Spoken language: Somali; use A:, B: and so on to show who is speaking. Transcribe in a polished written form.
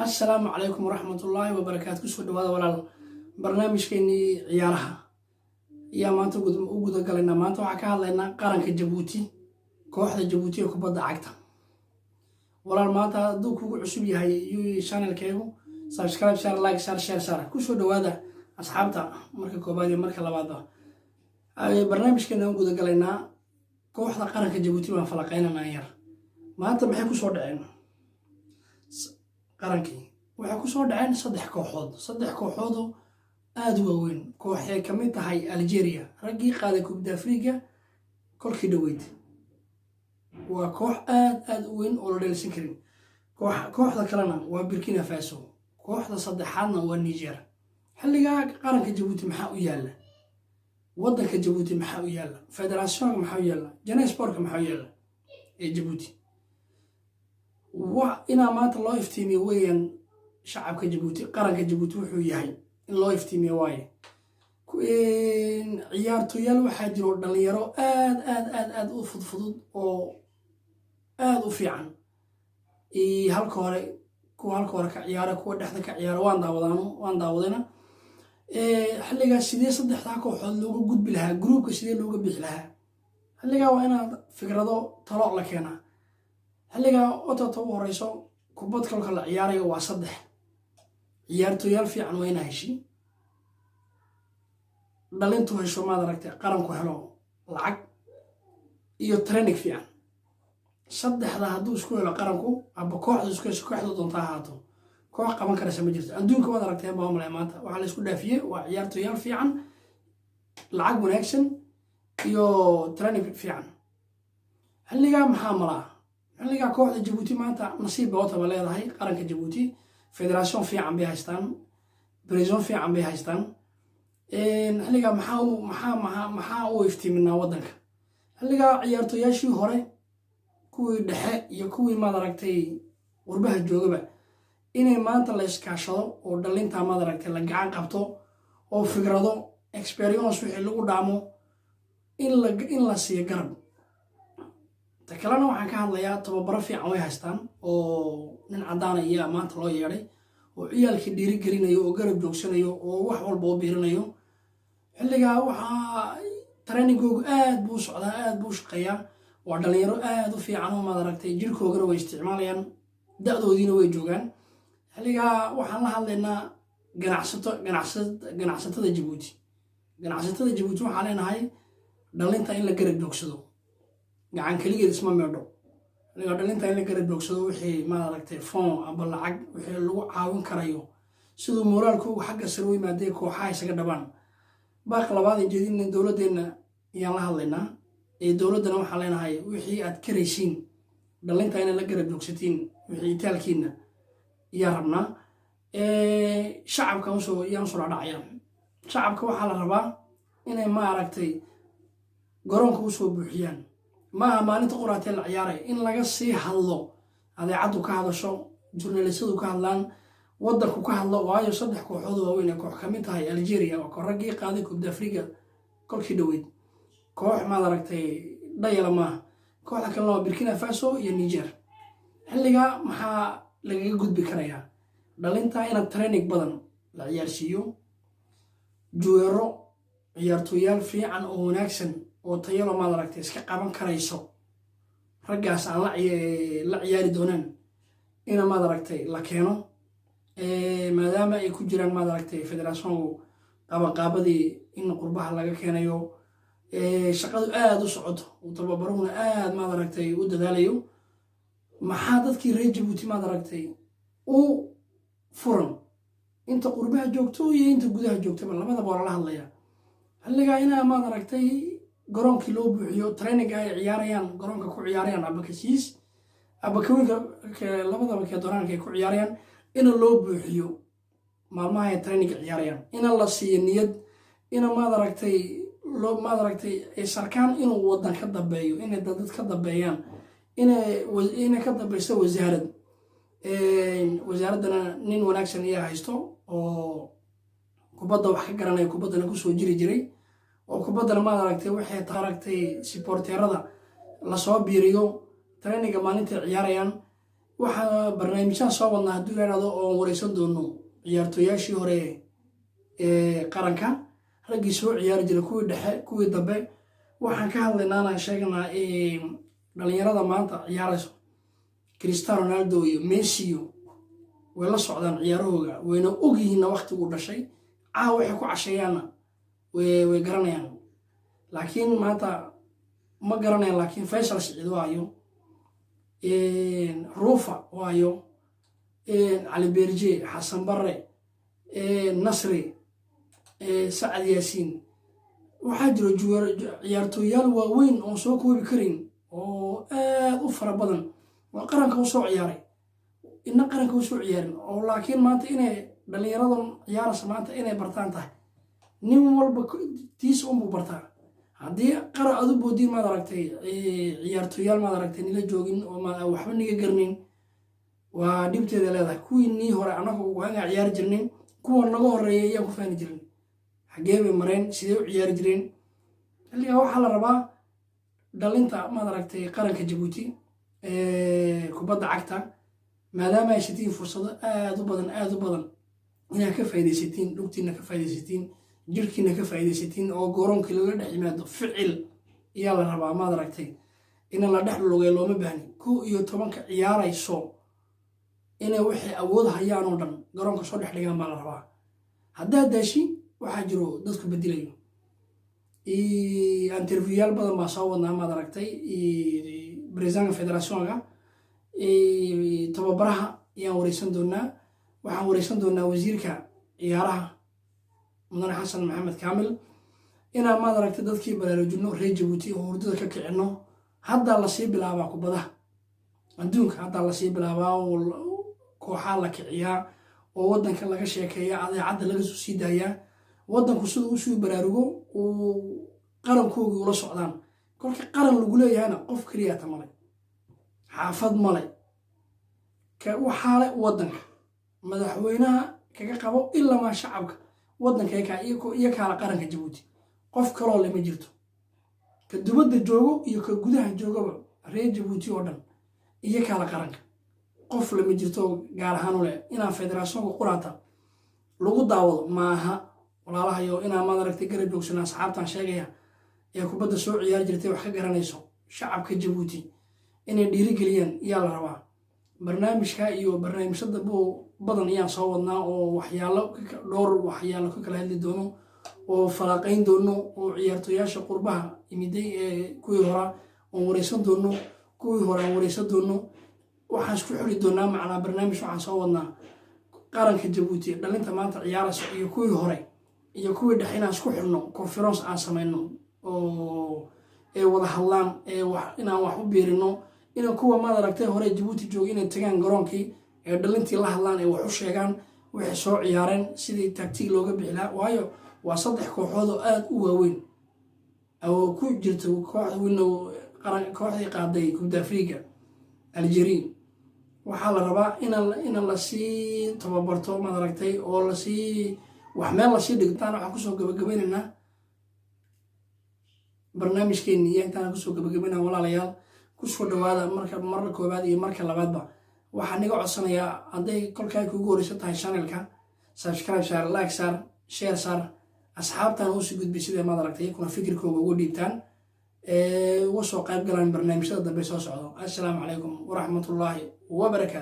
A: السلام عليكم ورحمة الله وبركاته. كسر دوّا ولا برنامج كني عيارها يا ما أنت وجود قالنا ما أنت وحكى لنا قرن كجبوتي كواحد جبوتي وكبض عقده ولا ما أنت دوك عشبي هاي يو شانل كيو سبسكرايب شير لايك شير كسر دوّا ده أصحابته مركب كوبادي مركب لبعضه برنامج كنا وجود قالنا كواحد قرن كجبوتي ما فلقينا ناير ما أنت محي كسر دعين qarankii waxay ku soo dhaceen saddex kooxood oo aad u waaweyn kooxay ka mid tahay Algeria raggii qaaday Kubadda Afrika kolkii dhaweyd waa koox aad u weyn oo la dheelsan karin kooxda kalena waa Burkina Faso kooxda saddexaadna waa Niger xilliga qaranka Djibouti maxaa u yaala wadanka Djibouti maxaa u yaala federationka maxaa u yaala Johannesburg maxaa u yaala ee Djibouti وإنا ما الله يفتيمي وين شعب كجبوتي قرن كجبوتي وحوياي إن الله يفتيمي واي كوين عيار تويال واحد يرو دليرو آد أفضل أو آد وفيعن هالكورة كعيارة كوا دحدة كعيارة وان داودنا حلقة سيدي صدح تاكو حد لوجو جود بلها جروب كسيدي لوجو بيحلها حلقة وأنا فكرة طلع لك هنا xilliga ototo u horeyso kubad kalka la ciyaarayo waa saddex ciyaartoyal fiican wayna heshay dhalintu hesho maad aragtay qaranku helo lacag iyo training fiican saddexda hadduu isku helo qaranku aba kooxda isku hesho kooxda doonta haato koox qaban karaysa ma jirto adduunka waad aragtay baa malay maanta waxa la isku dhaafiyay waa ciyaartoyal fiican lacag wanaagsan iyo training fiican xilliga maxaa malaa xilliga kooxda Djibouti maanta nasiib baa wata leedahay qaranka Djibouti federation fiican bay haystaan prison fiican bay haystaan xilliga maxaa u iftiiminaa wadanka xilliga ciyaartoyashii hore kuwii dhexe iyo kuwii maad aragtay qurbaha joogaba inay maanta la iskaashado oo dhalinta maad aragtay la gacan qabto oo fikrado experience wixii lagu dhaamo in la siiyo garab تكلنا وحنا كهذا تببر في عوي هستان أو من عدانا إياه ما تلا ياري وعيال كديري قرينا يو وقرب جوكسنا يو ووحول بوبيرنا يو اللي جا وح تراني جو بوش على بوش قيا وعدليرو وفي عنو ما دركت يجيركو قروا استعماليا دقدو دينو ويجوجان اللي جا وحنا هذلنا جناحسة جيبوتي جناحسة جيبوتي وحالنا هاي دلنا إن لقرب جوكسدو gacan kaligeed isma meedho aniga dhalinta in la garab joogsado wixii ma aragtay phone aba lacag wixii lagu caawin karayo sidoo moraalkooda xagga sare way maadee kooxaha isaga dhabaan baaq labaad ee jeedin dawladeena iyaan la hadlaynaa dawladana waxaan leenahay wixii aad karaysiin dhalinta in la garab joogsatiin wixii taalkiina iyo rabnaa shacabka yaan soo dhacayaan shacabka waxaa la rabaa inay ma aragtay garoonka u soo buuxiyaan ما مالنت قراتي العيارة إن لقى سي هالله هذا عدو كهذا شو جورناليستو كهلان ودركو كهلا وهاي صدح كوحدو وين كوح كميتها هي ألجيريا وكرجي قاضي كوبدا أفريقيا كل شيء دويد كوح ما دركتي ضيلا ما كوح كلا بركينا فاسو يا نيجر هلقى محا لقى جود بكريا دلنتا إن الترينيك بدن العيار سيو جويرو عيارتويال في عن أوناكسن وطيالو ما دركتي اسكا قابن كرayso raggaas aan la ciyaari doonaan ina ma daragtay la keeno maadaama ay ku jiraan ma daragtay federationku qaabadii in qurbaha laga keenayo shaqadu aad u socoto oo tababaruna aad ma daragtay u dadaalayo maxaa dadkii reer Djibouti ma daragtay u furan inta qurbaha joogto iyo inta gudaha joogto labadaba wala la hadlaya xilliga ina ma daragtay garoonka loo buuxiyo training ay ciyaarayaan garoonka ku ciyaarayaan abakasiis abakawinka labadaba ka dooranka ay ku ciyaarayaan in loo buuxiyo maalmaha ay training ciyaarayaan in la siiyo niyad in ma daragtay ay sarkaan inuu wadan ka dambeeyo in dad ka dambeeyaan in ka dambayso wasaaradana nin wanaagsan iyo haysto oo kubadda wax ka garanay kubaddana ku soo jiray oo kubadana ma aragtay waxay taaragtay supporterada la soo biiriyo traininga maalinta ciyaarayaan waxaa barnaamijyaan soo wadnaa hadduu yidhaahdo oo wareysan doono ciyaartooyaashii hore ee qaranka raggii soo ciyaari jiray kuwii dhexe kuwii dambe waxaan ka hadlaynaana sheeganaa dhalinyarada maanta ciyaarayso Cristiano Ronaldo iyo Messi way la socdaan ciyaarahooga wayna ogyihiin waqtigu dhashay waxay ku casheeyaana way garanayaan laakiin maanta ma garanayaan laakiin Faisal Saciid waayo Rufa waayo Ali Berje Xasan Barre Nasri Saad Yaasiin waxaa jiro ciyaartooyaal waaweyn oo soo koobi karin oo aad u fara badan oo qaranka u soo ciyaaray qaranka u soo ciyaarin oo laakiin maanta inay dhalinyaradan ciyaaraysa maanta inay bartaan tahay nin walba tiis unbuu bartaa haddii qara aad u boodiin maad aragtay ciyaartooyaal maad aragtay nila joogin oo waxba niga garnin waa dhibteeda leedahay kuwii nii hore annaga waanga ciyaari jirnin kuwa naga horeeya ayaan ku faani jirin xagee bay mareen sidee u ciyaari jireen xilligaa waxaa la rabaa dhalinta maad aragtay qaranka Jabuuti kubadda cagta maadaama ay sitiin fursado aad u badan inaad ka faa'iidaysatiin dhugtiina ka faa'iidaysatiin jirkiina ka faa'iidaysatiin oo garoonka laga dhex yimaado ficil ayaa la rabaa maad aragtay in la dhex lugay looma baahni 11 ciyaarayso inay wixii awood hayaan oo dhan garoonka soo dhex dhigaan baa la rabaa haddaa daashi waxaa jiro dadku bedelayo interviewyaal badan baa soo wadnaa maad aragtay presidentka federationka tababaraha ayaan wareysan doonaa waxaan wareysan doonaa wasiirka ciyaaraha mudane xasan maxamed kaamil inaan maad aragtay dadkii baraarujino reer Jabuuti oo hurdada ka kicino hadda la sii bilaabaa kubadaha adduunka hadda la sii bilaabaa oo kooxaha la kiciyaa oo wadanka laga sheekeeya adeecadda laga soo sii daayaa wadanku siduu u soo baraarugo oo qarankooda ula socdaan kolka qaran lagu leeyahayna qof kaliya tamale xaafad male waxaa le wadanka madaxweynaha kaga qabo ilaa ma shacabka wadanka iyo kala qaranka Jabuuti qof kaloo lama jirto ka dibadda joogo iyo ka gudaha joogaba reer Jabuuti oo dhan iyo kala qaranka qof lama jirto gaar ahaan u leh inaan federationka quraata lagu daawado maaha walaalahayo inaan maad aragtay garab joogsanaa asxaabtan sheegaya ee kubadda soo ciyaar jirtay wax ka garanayso shacabka Jabuuti inay dhiirigeliyaan ayaa la rabaa barnaamijka iyo barnaamijyada badan ayaan soo wadnaa oo waxyaalo ka kala hadli doono oo falaqayn doono oo ciyaartooyaasha qurbaha imiday ee kuwii hore oo wareysan doono waxaan isku xiri doonaa macnaa barnaamij waxaan soo wadnaa qaranka Jabuuti dhalinta maanta ciyaaraysa iyo kuwii hore iyo kuwii dhexe inaan isku xirno conference aan samayno oo wada hadlaan inaan wax u biirino inaan kuwa maad aragtay hore Jabuuti jooga inay tagaan garoonkii ee dhalintii la hadlaan ee wax u sheegaan wixii soo ciyaareen sidii tactic looga bixi lahaa waayo waa 3 kooxood oo aad u waaweyn oo ku jirto kooxdii qaaday Kubadda Afrika Algeria waxaa la rabaa in la sii tababarto maad aragtay oo la sii wax meel la sii dhigtaan waxaan kusoo gabagabaynaynaa barnaamijkeennii iyo intaan kusoo gabagabaynaa walaalayaal kusoo dhawaada marka koobaad iyo marka labaadba waxaan niga codsanayaa hadday kolkaa kugu horeysan tahay channelka subscribe saar like saar share saar asxaabtan u sii gudbi sidee maad aragtay kuna fikirkooga ugu dhiibtaan uga soo qayb galaan barnaamijyada dambe soo socdo assalaamu calaykum waraxmatullaahi wabarakaatu